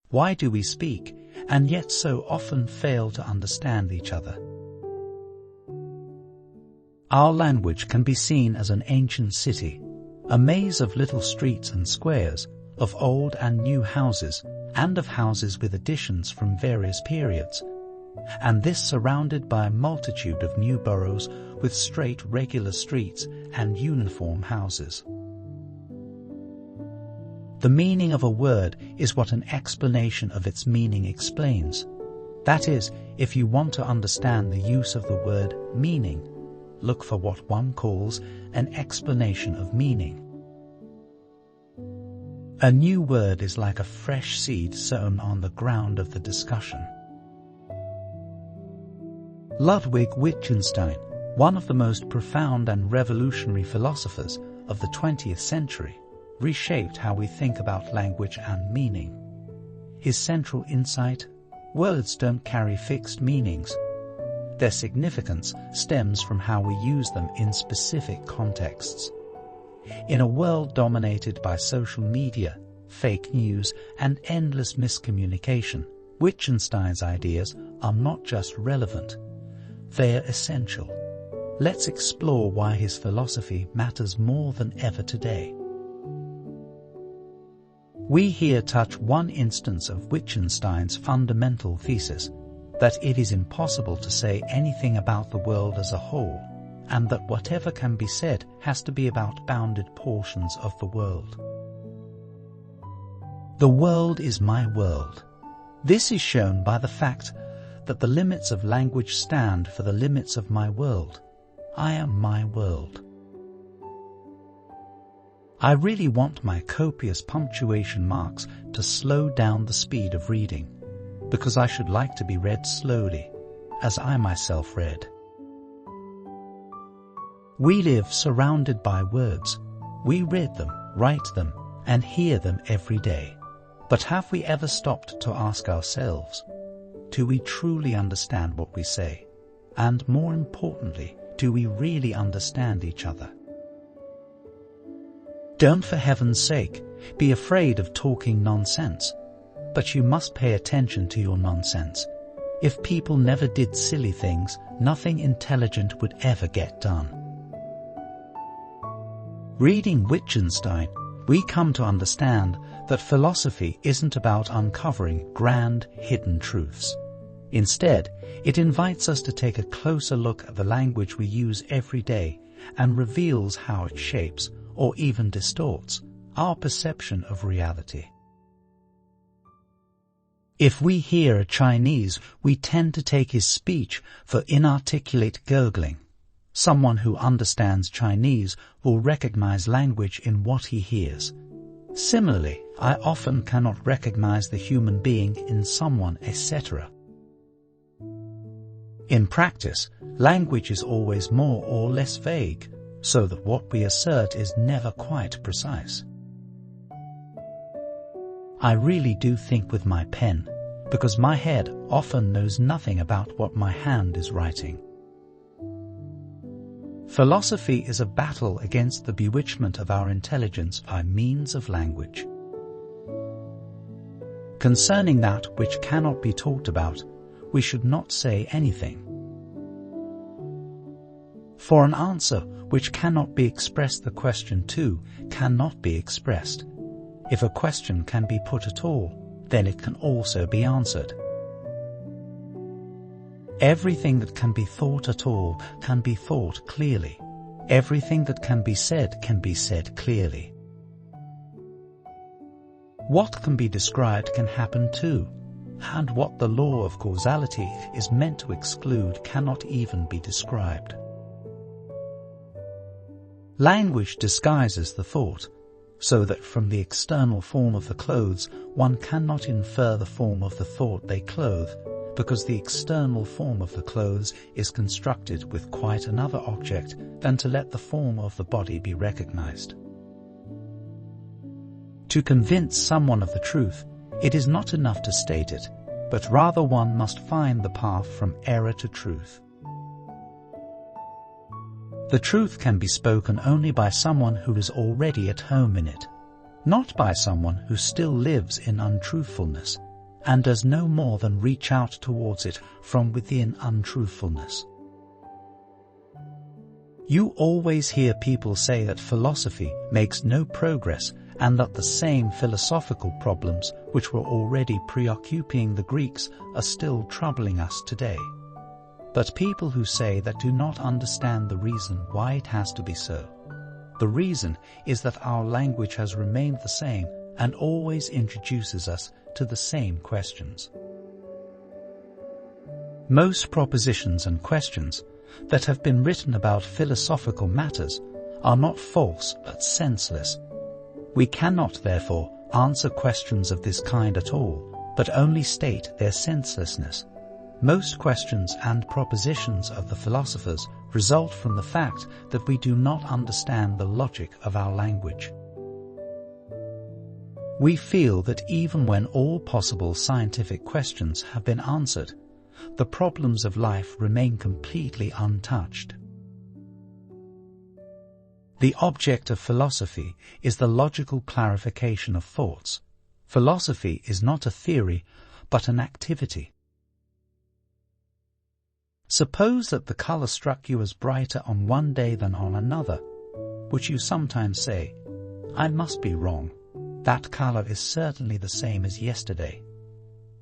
Why do we speak, and yet so often fail to understand each other? Our language can be seen as an ancient city, a maze of little streets and squares, of old and new houses, and of houses with additions from various periods, and this surrounded by a multitude of new boroughs with straight regular streets and uniform houses. The meaning of a word is what an explanation of its meaning explains. That is, if you want to understand the use of the word meaning, look for what one calls an explanation of meaning. A new word is like a fresh seed sown on the ground of the discussion. Ludwig Wittgenstein, one of the most profound and revolutionary philosophers of the 20th century, reshaped how we think about language and meaning. His central insight: words don't carry fixed meanings. Their significance stems from how we use them in specific contexts. In a world dominated by social media, fake news, and endless miscommunication, Wittgenstein's ideas are not just relevant, they are essential. Let's explore why his philosophy matters more than ever today. We here touch one instance of Wittgenstein's fundamental thesis, that it is impossible to say anything about the world as a whole, and that whatever can be said has to be about bounded portions of the world. The world is my world. This is shown by the fact that the limits of language stand for the limits of my world. I am my world. I really want my copious punctuation marks to slow down the speed of reading, because I should like to be read slowly, as I myself read. We live surrounded by words. We read them, write them, and hear them every day. But have we ever stopped to ask ourselves, do we truly understand what we say? And more importantly, do we really understand each other? Don't, for heaven's sake, be afraid of talking nonsense, but you must pay attention to your nonsense. If people never did silly things, nothing intelligent would ever get done. Reading Wittgenstein, we come to understand that philosophy isn't about uncovering grand, hidden truths. Instead, it invites us to take a closer look at the language we use every day and reveals how it shapes, or even distorts, our perception of reality. If we hear a Chinese, we tend to take his speech for inarticulate gurgling. Someone who understands Chinese will recognize language in what he hears. Similarly, I often cannot recognize the human being in someone, etc. In practice, language is always more or less vague, so that what we assert is never quite precise. I really do think with my pen, because my head often knows nothing about what my hand is writing. Philosophy is a battle against the bewitchment of our intelligence by means of language. Concerning that which cannot be talked about, we should not say anything. For an answer which cannot be expressed, the question too cannot be expressed. If a question can be put at all, then it can also be answered. Everything that can be thought at all can be thought clearly. Everything that can be said clearly. What can be described can happen too, and what the law of causality is meant to exclude cannot even be described. Language disguises the thought, so that from the external form of the clothes one cannot infer the form of the thought they clothe, because the external form of the clothes is constructed with quite another object than to let the form of the body be recognized. To convince someone of the truth, it is not enough to state it, but rather one must find the path from error to truth. The truth can be spoken only by someone who is already at home in it, not by someone who still lives in untruthfulness, and does no more than reach out towards it from within untruthfulness. You always hear people say that philosophy makes no progress and that the same philosophical problems which were already preoccupying the Greeks are still troubling us today. But people who say that do not understand the reason why it has to be so. The reason is that our language has remained the same and always introduces us to the same questions. Most propositions and questions that have been written about philosophical matters are not false but senseless. We cannot, therefore, answer questions of this kind at all, but only state their senselessness. Most questions and propositions of the philosophers result from the fact that we do not understand the logic of our language. We feel that even when all possible scientific questions have been answered, the problems of life remain completely untouched. The object of philosophy is the logical clarification of thoughts. Philosophy is not a theory, but an activity. Suppose that the color struck you as brighter on one day than on another, which you sometimes say, "I must be wrong. That color is certainly the same as yesterday."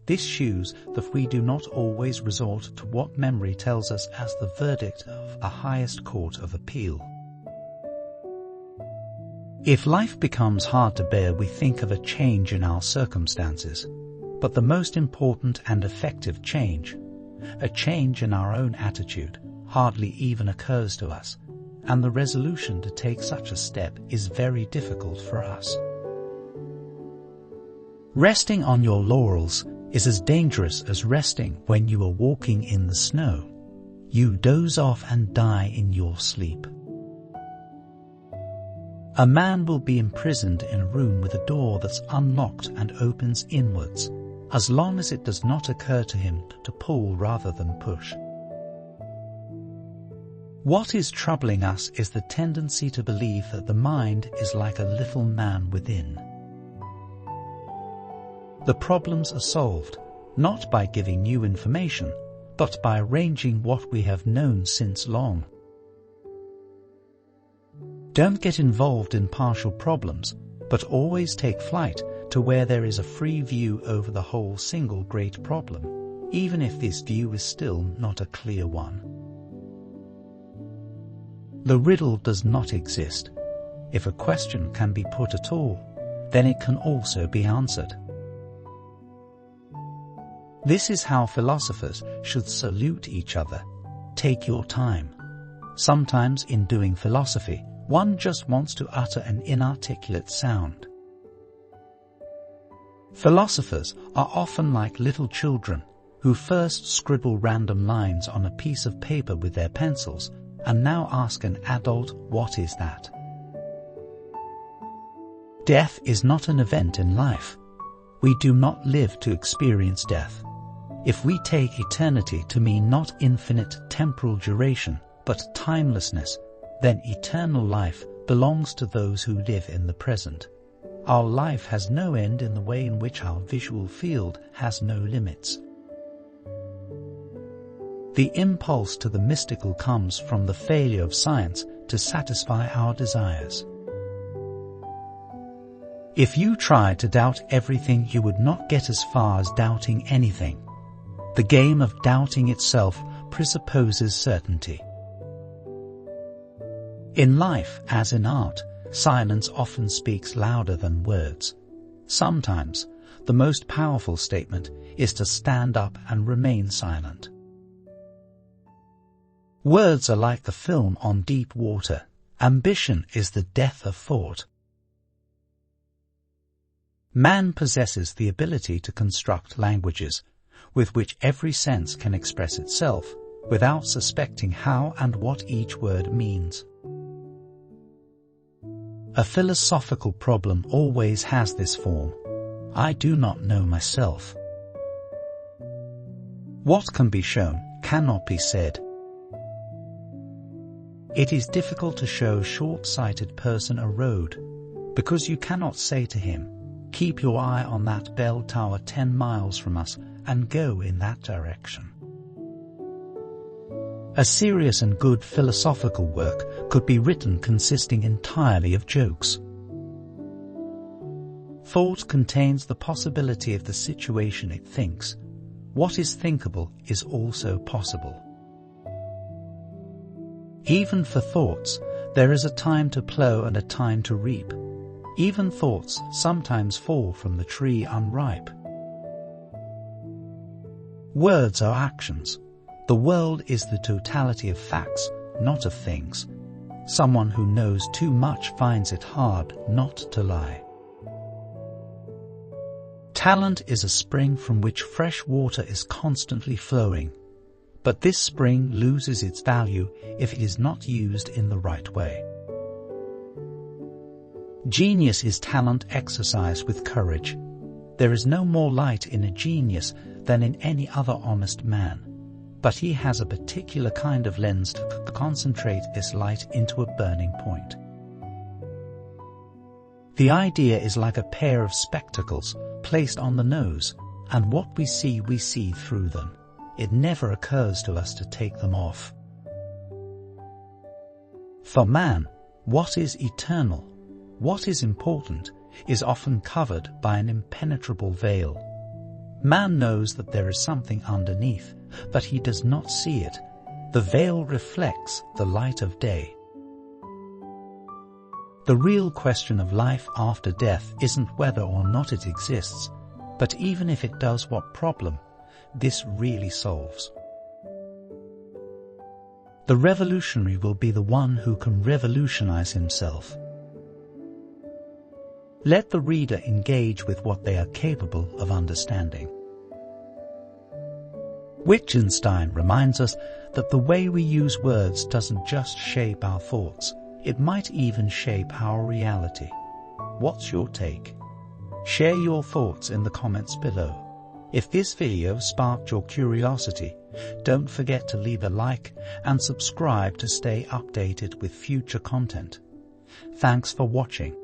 This shews that we do not always resort to what memory tells us as the verdict of a highest court of appeal. If life becomes hard to bear, we think of a change in our circumstances, but the most important and effective change, a change in our own attitude, hardly even occurs to us, and the resolution to take such a step is very difficult for us. Resting on your laurels is as dangerous as resting when you are walking in the snow. You doze off and die in your sleep. A man will be imprisoned in a room with a door that's unlocked and opens inwards, as long as it does not occur to him to pull rather than push. What is troubling us is the tendency to believe that the mind is like a little man within. The problems are solved, not by giving new information, but by arranging what we have known since long. Don't get involved in partial problems, but always take flight to where there is a free view over the whole single great problem, even if this view is still not a clear one. The riddle does not exist. If a question can be put at all, then it can also be answered. This is how philosophers should salute each other. Take your time. Sometimes in doing philosophy, one just wants to utter an inarticulate sound. Philosophers are often like little children who first scribble random lines on a piece of paper with their pencils and now ask an adult, "What is that?" Death is not an event in life. We do not live to experience death. If we take eternity to mean not infinite temporal duration, but timelessness, then eternal life belongs to those who live in the present. Our life has no end in the way in which our visual field has no limits. The impulse to the mystical comes from the failure of science to satisfy our desires. If you tried to doubt everything, you would not get as far as doubting anything. The game of doubting itself presupposes certainty. In life, as in art, silence often speaks louder than words. Sometimes, the most powerful statement is to stand up and remain silent. Words are like the film on deep water. Ambition is the death of thought. Man possesses the ability to construct languages with which every sense can express itself without suspecting how and what each word means. A philosophical problem always has this form: I do not know myself. What can be shown cannot be said. It is difficult to show a short-sighted person a road, because you cannot say to him, Keep your eye on that bell tower 10 miles from us and go in that direction. A serious and good philosophical work could be written consisting entirely of jokes. Thought contains the possibility of the situation it thinks. What is thinkable is also possible. Even for thoughts, there is a time to plow and a time to reap. Even thoughts sometimes fall from the tree unripe. Words are actions. The world is the totality of facts, not of things. Someone who knows too much finds it hard not to lie. Talent is a spring from which fresh water is constantly flowing, but this spring loses its value if it is not used in the right way. Genius is talent exercised with courage. There is no more light in a genius than in any other honest man, but he has a particular kind of lens to concentrate this light into a burning point. The idea is like a pair of spectacles placed on the nose, and what we see through them. It never occurs to us to take them off. For man, what is eternal, what is important, is often covered by an impenetrable veil. Man knows that there is something underneath, but he does not see it. The veil reflects the light of day. The real question of life after death isn't whether or not it exists, but even if it does, what problem this really solves. The revolutionary will be the one who can revolutionize himself. Let the reader engage with what they are capable of understanding. Wittgenstein reminds us that the way we use words doesn't just shape our thoughts, it might even shape our reality. What's your take? Share your thoughts in the comments below. If this video sparked your curiosity, don't forget to leave a like and subscribe to stay updated with future content. Thanks for watching.